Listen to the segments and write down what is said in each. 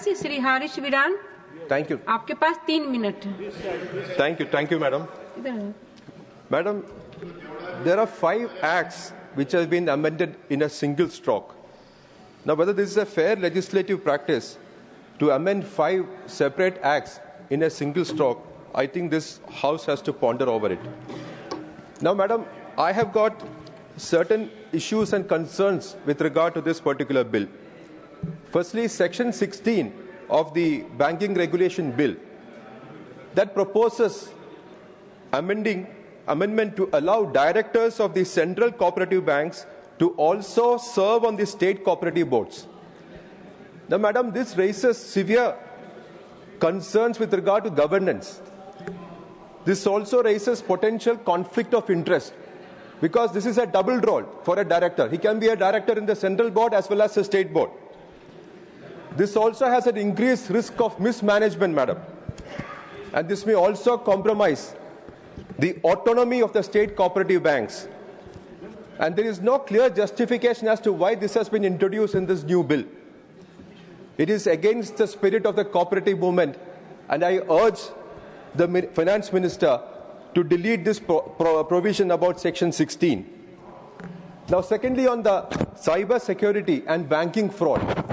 प्रत्याशी श्री हरीश बीरान, Thank you. आपके पास 3 minute है। Thank you, madam. Madam, there are 5 acts which have been amended in a single stroke. Now, whether this is a fair legislative practice to amend 5 separate acts in a single stroke, I think this House has to ponder over it. Now, madam, I have got certain issues and concerns with regard to this particular bill. Firstly, Section 16 of the Banking Regulation Bill that proposes amendment to allow directors of the central cooperative banks to also serve on the state cooperative boards. Now, madam, this raises severe concerns with regard to governance. This also raises potential conflict of interest because this is a double role for a director. He can be a director in the central board as well as the state board. This also has an increased risk of mismanagement, madam. And this may also compromise the autonomy of the state cooperative banks. And there is no clear justification as to why this has been introduced in this new bill. It is against the spirit of the cooperative movement, and I urge the Finance Minister to delete this provision about Section 16. Now, secondly, on the cyber security and banking fraud.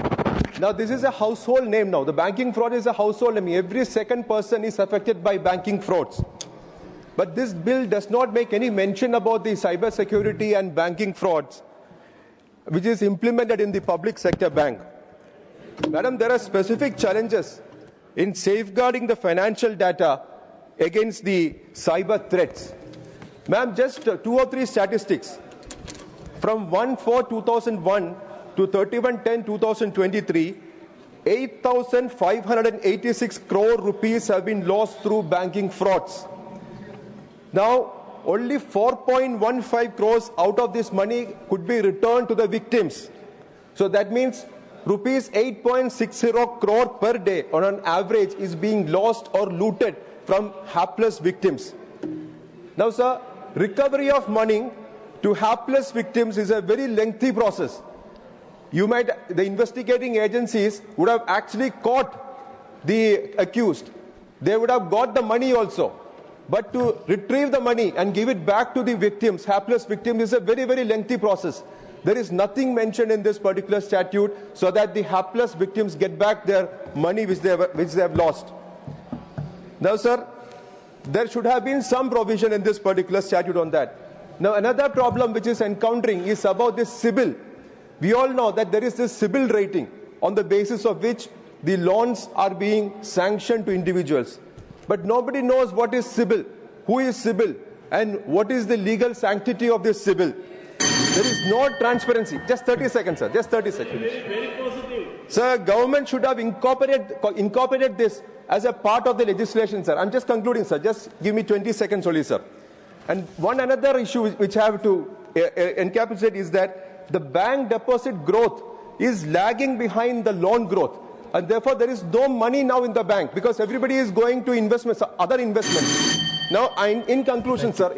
Now, this is a household name now. The banking fraud is a household name. Every second person is affected by banking frauds. But this bill does not make any mention about the cyber security and banking frauds, which is implemented in the public sector bank. Madam, there are specific challenges in safeguarding the financial data against the cyber threats. Ma'am, just 2 or 3 statistics. From 1/4/2001 to 31/10/2023, 8,586 crore rupees have been lost through banking frauds. Now, only 4.15 crores out of this money could be returned to the victims. So that means rupees 8.60 crore per day on an average is being lost or looted from hapless victims. Now, sir, recovery of money to hapless victims is a very lengthy process. The investigating agencies would have actually caught the accused. They would have got the money also. But to retrieve the money and give it back to the victims, hapless victims, is a very, very lengthy process. There is nothing mentioned in this particular statute so that the hapless victims get back their money which they have lost. Now, sir, there should have been some provision in this particular statute on that. Now, another problem which is encountering is about this CIBIL. We all know that there is this CIBIL rating on the basis of which the loans are being sanctioned to individuals. But nobody knows what is CIBIL, who is CIBIL, and what is the legal sanctity of this CIBIL. There is no transparency. Just 30 seconds, sir. Just 30 seconds. Very positive. Sir, government should have incorporated this as a part of the legislation, sir. I'm just concluding, sir. Just give me 20 seconds only, sir. And another issue which I have to encapsulate is that the bank deposit growth is lagging behind the loan growth. And therefore, there is no money now in the bank because everybody is going to investments, other investments. Now, in conclusion, sir,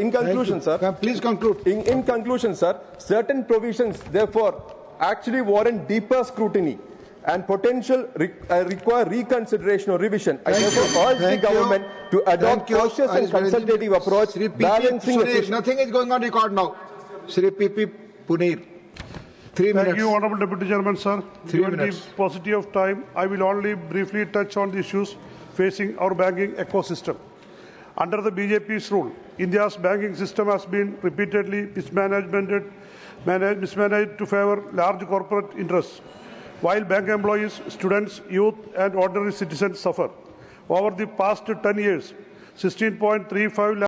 please conclude. In conclusion, sir, certain provisions, therefore, actually warrant deeper scrutiny and potential require reconsideration or revision. I therefore urge the government to adopt cautious and consultative approach, balancing efficiency. Nothing is going on record now. Shri P.P. Punir. 3 minutes. Thank you, Honourable Deputy Chairman, sir. 3 minutes. The paucity of time, I will only briefly touch on the issues facing our banking ecosystem. Under the BJP's rule, India's banking system has been repeatedly mismanaged to favour large corporate interests, while bank employees, students, youth and ordinary citizens suffer. Over the past 10 years, 16.35 lakh